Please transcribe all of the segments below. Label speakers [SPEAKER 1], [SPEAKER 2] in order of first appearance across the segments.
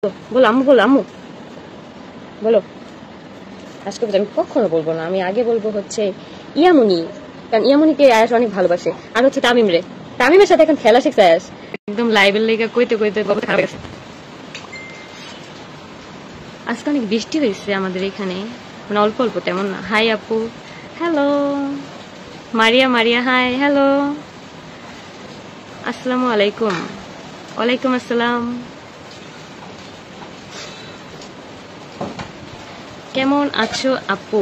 [SPEAKER 1] বলো আম্মু, বলো আম্মু, বলো। আজকে আমি কখনো বলবো না, আমি আগে বলবো হচ্ছে ইয়ামুনি, কারণ ইয়ামুনিকে আয়াস অনেক ভালোবাসে। আর হচ্ছে তামিম রে, তামিমের সাথে এখন খেলা শিখছে আয়াস, একদম লাইভের লেগে কইতে কইতে খারাপ গেছে। আজকে অনেক বৃষ্টি হয়েছে আমাদের এখানে, মানে অল্প অল্প, তেমন না। হাই আপু, hello. Maria, Maria hi, hello, আসসালামু আলাইকুম। ওয়ালাইকুম আসসালাম। কেমন আছো আপু?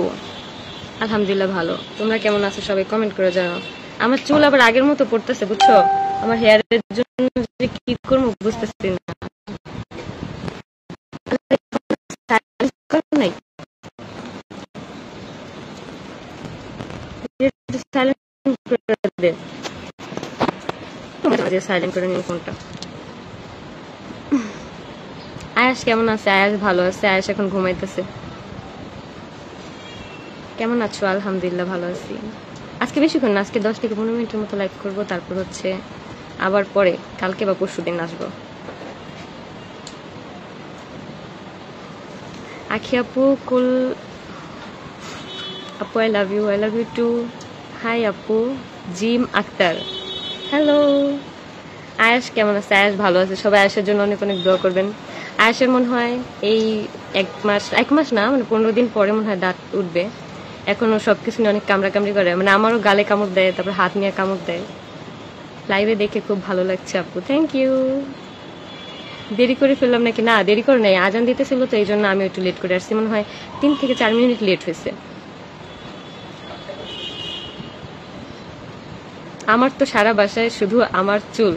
[SPEAKER 1] আলহামদুলিল্লাহ ভালো। তোমরা কেমন আছো সবাই কমেন্ট করে জানাও। আমার চুল আবার আগের মতো পড়তেছে, বুঝছো? আমার হেয়ারের জন্য যে কি করবো বুঝতেছি না। নাই সাইলেন্ট করে নিও ফোনটা। আয়াস কেমন আছে? আয়াস ভালো আছে, আয়াস এখন ঘুমাইতেছে। কেমন আছো? আলহামদুলিল্লাহ ভালো আছি। আজকে বেশিক্ষণ না, আজকে 10 থেকে 15 মিনিটের মতো লাইভ করবো, তারপর হচ্ছে আবার পরে কালকে বা পরশু দিন আসবো। আখি আপু, কুল আপু, I love you too. Hi আপু। জিম আক্তার, হ্যালো। আয়াস কেমন আছে? আয়াস ভালো আছে। সবাই আয়াসের জন্য অনেক অনেক দোয়া করবেন। আয়াসের মনে হয় এই এক মাস না, মানে 15 দিন পরে মনে হয় দাঁত উঠবে। এখনো সবকিছু নিয়ে অনেক কামড়াকামড়ি করে, মানে আমারও গালে কামড় দেয়, তারপর হাত নিয়ে কামড় দেয়। লাইভে দেখে খুব ভালো লাগছে আপু, থ্যাংক ইউ। দেরি করে ফেললাম নাকি? না, দেরি করে নাই, আজান দিতেছিল তো এই জন্য আমি একটু লেট করে আসছি, মনে হয় 3 থেকে 4 মিনিট লেট হয়েছে। আমার তো সারা বাসায় শুধু আমার চুল,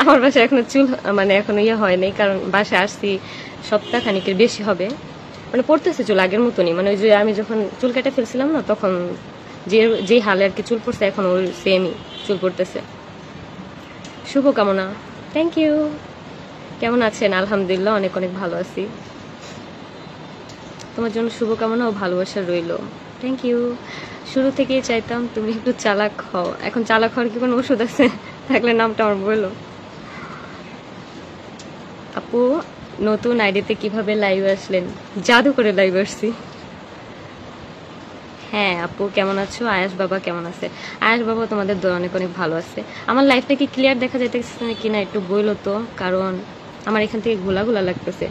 [SPEAKER 1] আমার বাসায় এখনো চুল মানে এখনো হয় নাই, কারণ বাসায় আসছি সপ্তাহ খানিকের বেশি হবে। মানে পড়তেছে চুল আগের মতনই, মানে ওই যে আমি যখন চুল কেটে ফেলছিলাম না, তখন যে হালে আর কি চুল পড়ছে, এখন ওই সেমই চুল পড়তেছে। শুভকামনা, থ্যাংক ইউ। কেমন আছেন? আলহামদুলিল্লাহ অনেক অনেক ভালো আছি। তোমার জন্য শুভকামনা ও ভালোবাসা রইল, থ্যাংক ইউ। শুরু থেকেই চাইতাম তুমি একটু চালাক হও। এখন চালাক হওয়ার কি কোনো ওষুধ আছে? থাকলে নামটা আমার বললো। আপু, নতুন আইডিতে কিভাবে লাইভ আসলেন? জাদু করে লাইভ আসছি। হ্যাঁ আপু, কেমন আছো? আয়াস বাবা কেমন আছে? আয়াস বাবা তোমাদের দোয়া অনেক অনেক ভালো আছে। আমার লাইফটা কি ক্লিয়ার দেখা যাইতেছে নাকি না একটু বইলো তো, কারণ আমার এখান থেকে ঘোলা ঘোলা লাগতেছে।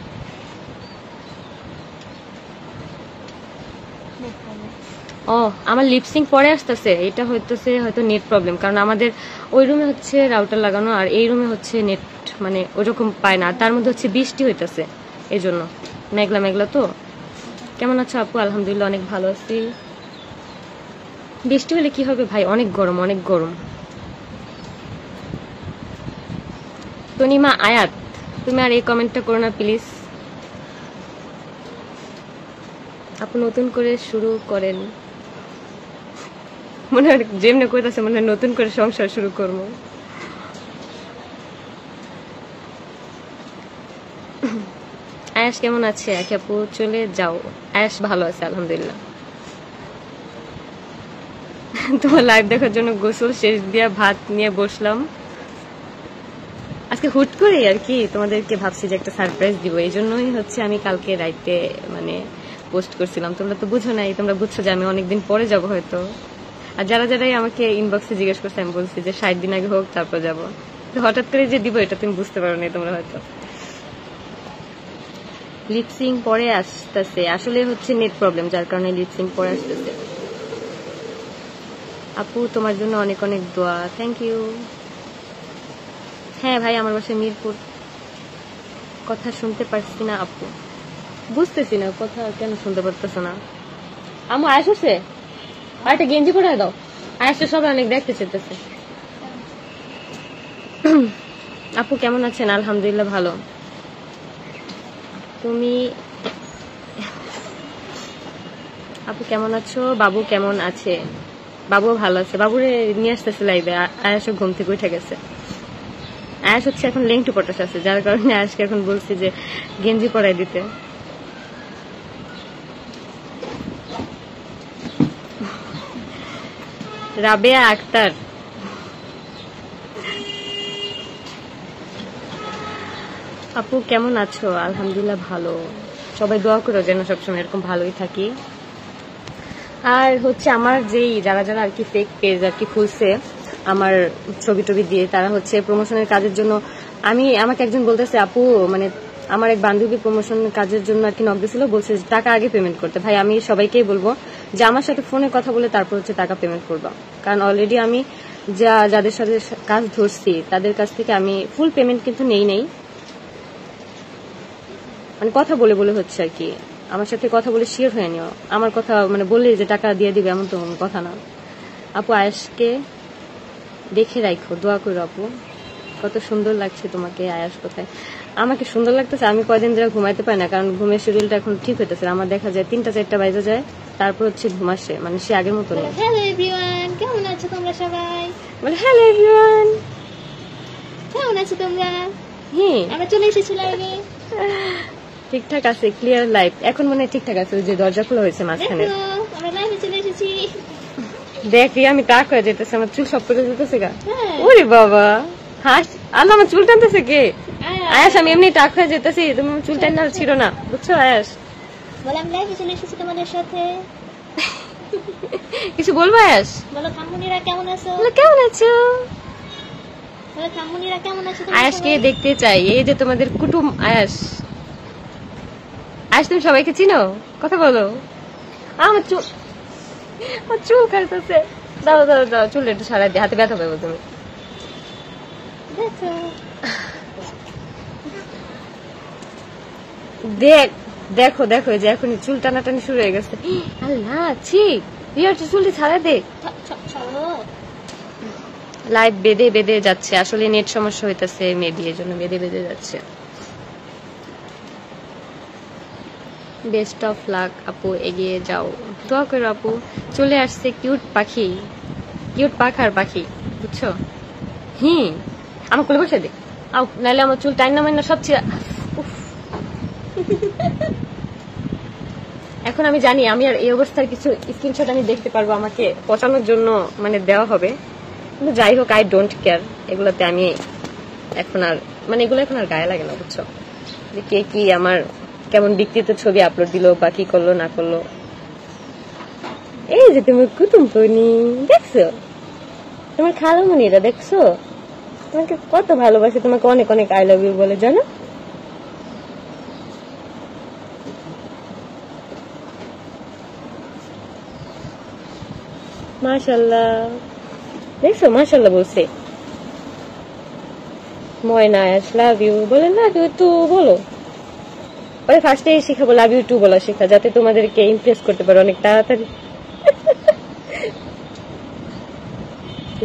[SPEAKER 1] ও, আমার লিপসিং পরে আসতেছে, এটা হইতেছে হয়তো নেট প্রবলেম, কারণ আমাদের ওই রুমে হচ্ছে রাউটার লাগানো, আর এই রুমে হচ্ছে নেট মানে ওইরকম পায় না, তার মধ্যে হচ্ছে বৃষ্টি হইতেছে, এই জন্য মেঘলা মেঘলা তো। কেমন আছো আপু? আলহামদুলিল্লাহ অনেক ভালো আছি। বৃষ্টি হলে কি হবে ভাই, অনেক গরম, অনেক গরম। তনিমা আয়াত, তুমি আর এই কমেন্টটা করো না প্লিজ। আপু নতুন করে শুরু করেন, মনে হয় যেমনি কইতাছে মনে হয় নতুন করে সংসার শুরু করবো। আয়াস কেমন আছে? আখি আপু চলে যাও। আয়াস ভালো আছে আলহামদুলিল্লাহ। তোমার লাইভ দেখার জন্য গোসল শেষ দিয়া ভাত নিয়ে বসলাম। আজকে হুট করে আর কি তোমাদেরকে ভাবছি যে একটা সারপ্রাইজ দিব, এই জন্যই হচ্ছে আমি কালকে রাইতে মানে পোস্ট করছিলাম। তোমরা তো বুঝো নাই, তোমরা বুঝছো যে আমি অনেকদিন পরে যাব হয়তো। আর যারা যারাই আমাকে ইনবক্সে জিজ্ঞেস করছে, আমি বলছি যে 60 দিন আগে হোক তারপর যাবো। হঠাৎ করে যে দিব এটা তুমি বুঝতে পারো না তোমরা হয়তো। লিপসিং পরে আসতেছে, আসলে হচ্ছে নেট প্রবলেম, যার কারণে লিপসিং পরে আসতেছে। আপু তোমার জন্য অনেক অনেক দোয়া, থ্যাংক ইউ। হ্যাঁ ভাই, আমার বাসায় মিরপুর। কথা শুনতে পারছি না আপু, বুঝতেছি না কথা কেন শুনতে পারতেছ না। আমার আয়াস হচ্ছে আর একটা গেঞ্জি পরে দাও, আয়াসটা সবাই অনেক দেখতে চেতেছে। আপু কেমন আছেন? আলহামদুলিল্লাহ ভালো। তুমি আপু কেমন আছো? বাবু কেমন আছে? বাবুও ভালো আছে, বাবুরে নিয়ে আসতেছে লাইভে। আয়াসও ঘুম থেকে উঠে গেছে। আয়াস হচ্ছে এখন লেংটু পটাশ আছে, যার কারণে আয়াসকে এখন বলছি যে গেঞ্জি পরাই দিতে। রাবেয়া আক্তার, আপু কেমন আছো? আলহামদুলিল্লাহ ভালো। সবাই দোয়া করো যেন সবসময় এরকম ভালোই থাকি। আর হচ্ছে আমার যেই যারা যারা আর কি ফেক পেজ আর কি খুলছে আমার ছবি টবি দিয়ে, তারা হচ্ছে প্রমোশনের কাজের জন্য আমাকে একজন বলতেছে আপু মানে আমার এক বান্ধবী প্রমোশন কাজের জন্য আর কি নক দিয়েছিল, বলছে টাকা আগে পেমেন্ট করতে। ভাই আমি সবাইকেই বলবো যে আমার সাথে ফোনে কথা বলে তারপর হচ্ছে টাকা পেমেন্ট করবো, কারণ অলরেডি আমি যাদের সাথে কাজ ধরছি তাদের কাছ থেকে আমি ফুল পেমেন্ট কিন্তু নেই, মানে কথা বলে বলে হচ্ছে আর কি। আমার সাথে কথা বলে শিওর হয়ে নিও, আমার কথা মানে বললে যে টাকা দিয়ে দিবে এমন তো কোনো কথা না। আপু আয়াসকে দেখে রাখো, দোয়া করো আপু। কত সুন্দর লাগছে তোমাকে আয়াস। কোথায় আমাকে সুন্দর লাগতেছে? আমি কয়দিন ধরে ঘুমাইতে পারি না, কারণ ঘুমের শিডিউলটা এখন ঠিক হইতেছে। আমার দেখা যায় 3টা-4টা বাজে যায়, তারপর হচ্ছে ঘুম আসে, মানে সে আগের মতো নেই।
[SPEAKER 2] হ্যালো এভরিওয়ান, কেমন আছো তোমরা সবাই?
[SPEAKER 1] বলে হ্যালো এভরিওয়ান,
[SPEAKER 2] কেমন আছো তোমরা?
[SPEAKER 1] হ্যাঁ
[SPEAKER 2] আমরা চলে এসেছি লাইভে।
[SPEAKER 1] ঠিকঠাক আছে, ক্লিয়ার লাইভ এখন মনে হয় ঠিকঠাক আছে। ওই যে দরজা খোলা হয়েছে মাঝখানে,
[SPEAKER 2] দেখো আমরা লাইভে চলে এসেছি।
[SPEAKER 1] দেখি আমি টাক হয়ে যেতেছে, আমার চুল সব করে যেতেছে গা।
[SPEAKER 2] হ্যাঁ।
[SPEAKER 1] ওরে বাবা হাস, আল্লাহ আমার চুল টানতেছে কে?
[SPEAKER 2] আয়াস।
[SPEAKER 1] আয়াস আমি এমনি টাক হয়ে যেতেছি, তুমি আমার চুল টান ছিল না, বুঝছো আয়াস?
[SPEAKER 2] বলো আমি লাইভে চলে এসেছি তোমাদের সাথে।
[SPEAKER 1] কিছু বলবো আয়াস?
[SPEAKER 2] বলো খামুনিরা কেমন আছো?
[SPEAKER 1] বলো কেমন আছো?
[SPEAKER 2] বলো খামুনিরা কেমন আছো তোমরা
[SPEAKER 1] আয়াসকে
[SPEAKER 2] সবাই?
[SPEAKER 1] দেখতে চাই, এই যে তোমাদের কুটুম আয়াস। আয়াস তুমি সবাইকে চিনো? কথা বলো। আমার চুল খাইতেছে, দাও দাও দাও, চুল একটু সারা দিয়ে, হাতে ব্যথা পাবো তুমি।
[SPEAKER 2] দেখো
[SPEAKER 1] দেখো দেখো যে এখনই চুল টানাটানি শুরু হয়ে গেছে। আল্লাহ ছি, রিয়ার চুলটি ছাড়া দে।
[SPEAKER 2] চলো।
[SPEAKER 1] লাইভ বেঁধে যাচ্ছে, আসলে নেট সমস্যা হইতেছে মেবি, এর জন্য বেঁধে যাচ্ছে। বেস্ট অফ লাক আপু, এগিয়ে যাও, দোয়া করো আপু। চলে আসছে কিউট পাখি, কিউট পাখার পাখি, বুঝছো? আমার কোলে বসে দে, আও নাহলে আমার চুল টাইনা মাইনা সব ছিঁড়া। এখন আমি জানি আমি আর এই অবস্থার কিছু স্ক্রিনশট আমি দেখতে পারবো, আমাকে পচানোর জন্য মানে দেওয়া হবে, কিন্তু যাই হোক আই ডোন্ট কেয়ার। এগুলোতে আমি এখন আর মানে এগুলো এখন আর গায়ে লাগে না, বুঝছো? যে কে কি আমার কেমন বিকৃত ছবি আপলোড দিল বা কি করলো না করলো। এই যে তুমি কুটুম কনি দেখছো, তোমার খালামণিরা দেখছো তোমাকে কত ভালোবাসে, তোমাকে অনেক অনেক আই লাভ ইউ বলে, জানো? মাশাআল্লাহ, দেখছো মাশাআল্লাহ বলছে। ময়না আয়াস লাভ ইউ বলে, লাভ ইউ টু বলো। ওই ফার্স্টে শিখাবো লাভ ইউ টু বলা শেখা, যাতে তোমাদেরকে ইমপ্রেস করতে পারো অনেক তাড়াতাড়ি।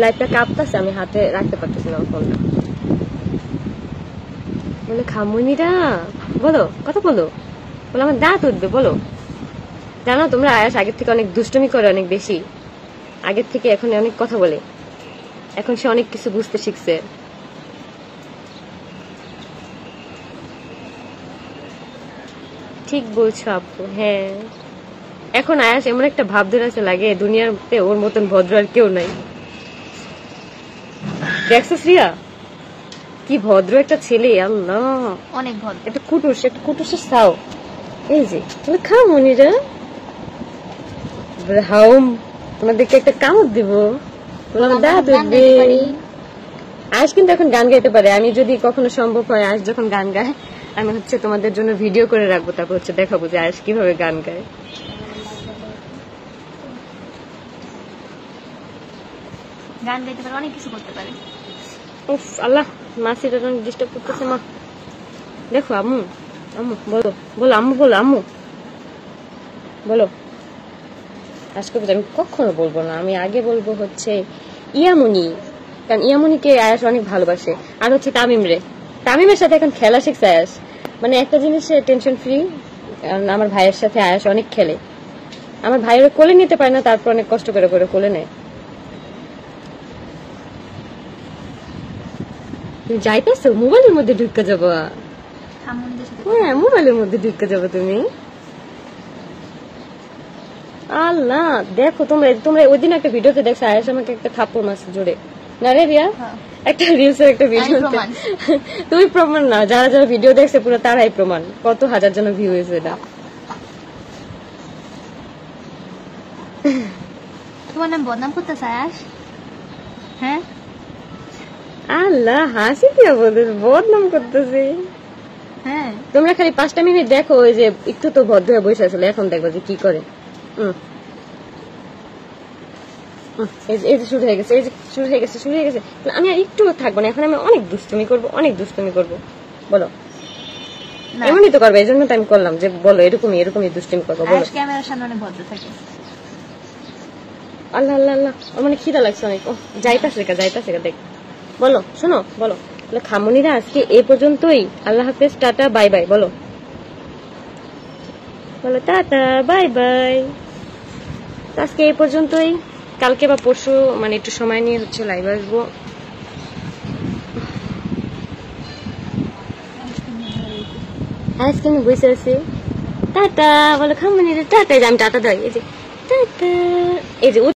[SPEAKER 1] লাইফটা কাঁপতেছে, আমি হাতে রাখতে পারতেছি না ফোনটা। বলে খামুনিরা বলো, কথা বলো, বলো আমার দাঁত উঠবে বলো। জানো তোমরা আয়াস আগের থেকে অনেক দুষ্টুমি করে, অনেক বেশি আগের থেকে এখন অনেক কথা বলে, এখন সে অনেক কিছু বুঝতে শিখছে। ঠিক বলছো আপু, হ্যাঁ এখন আয়াস এমন একটা ভাব ধরেছে লাগে দুনিয়াতে ওর মতন ভদ্র আর কেউ নাই। দেখছো শ্রিয়া কি ভদ্র একটা ছেলে, আল্লাহ
[SPEAKER 2] অনেক ভদ্র,
[SPEAKER 1] একটা কুটুসের সাও। এই যে খাও মনিরা, হাউম তোমাদেরকে একটা কামড় দিব, দাঁত উঠবে। আজ কিন্তু এখন গান গাইতে পারে, আমি যদি কখনো সম্ভব হয় আজ যখন গান গায় আমি হচ্ছে তোমাদের জন্য ভিডিও করে রাখবো, তারপর হচ্ছে দেখাবো যে আজ কিভাবে গান গায়।
[SPEAKER 2] গান গাইতে পারে, অনেক কিছু করতে পারে।
[SPEAKER 1] উফ আল্লাহ, মাসিটা অনেক ডিস্টার্ব করতেছে। মা দেখো, আম্মু আম্মু বলো, বলো আম্মু, বলো আম্মু বলো। আজকে আমি কখনো বলবো না, আমি আগে বলবো হচ্ছে ইয়ামুনি, কারণ ইয়ামুনিকে আয়াস অনেক ভালোবাসে। আর হচ্ছে তামিমের সাথে এখন খেলা শিখছে আয়াস, মানে একটা জিনিসে টেনশন ফ্রি। আমার ভাইয়ের সাথে আয়াস অনেক খেলে, আমার ভাইয়ের কোলে নিতে পারে না, তারপর অনেক কষ্ট করে করে কোলে নেয়। তুমি যাইতেছো মোবাইলের মধ্যে ঢুকে যাবো? হ্যাঁ মোবাইলের মধ্যে ঢুকে যাবো তুমি। আল্লাহ দেখো তোমরা ওই দিন একটা ভিডিওতে দেখছো আয়াস আমাকে একটা থাপ্পড় মারছে জোরে, না রে রিয়া? একটা রিলসের একটা ভিডিও, তুমি প্রমাণ না, যারা যারা ভিডিও দেখছে পুরো তারাই প্রমাণ, কত হাজার জন ভিউ হয়েছে এটা।
[SPEAKER 2] তোমার নাম বদনাম করতেছে আয়াস? হ্যাঁ
[SPEAKER 1] আল্লাহ, হাসি দিয়ে বলতে বদনাম করতেছি।
[SPEAKER 2] হ্যাঁ,
[SPEAKER 1] তোমরা খালি 5টা মিনিট দেখো, ওই যে একটু তো ভদ্র হয়ে বসে আসলে, এখন দেখবো যে কি করে। এই যে শুরু হয়ে গেছে, এই যে শুরু হয়ে গেছে, শুরু হয়ে গেছে। আমি আর একটু থাকবো না, এখন আমি অনেক দুষ্টুমি করবো, অনেক দুষ্টুমি করবো। বলো, এমনই তো করবে, এই জন্য তো আমি করলাম যে বলো এরকমই এরকমই দুষ্টুমি করবো। বলো,
[SPEAKER 2] ক্যামেরার সামনে অনেক ভদ্র থাকে।
[SPEAKER 1] আল্লাহ আল্লাহ আল্লাহ, আমার মানে খিদা লাগছে অনেক। যাইতাছে দেখ। বলো, শোনো, বলো খামুনিরা আজকে এ পর্যন্তই। আল্লাহ হাফেজ, টাটা বাই বাই। বলো বলো টাটা বাই বাই। আজকে এই পর্যন্তই, কালকে বা পরশু মানে একটু সময় নিয়ে হচ্ছে লাইভ আসবো। আজকে আমি বসে আছি, টাটা বলো খামুনিরা টাটা। আমি টাটা দেয়, এই যে টাটা, এই যে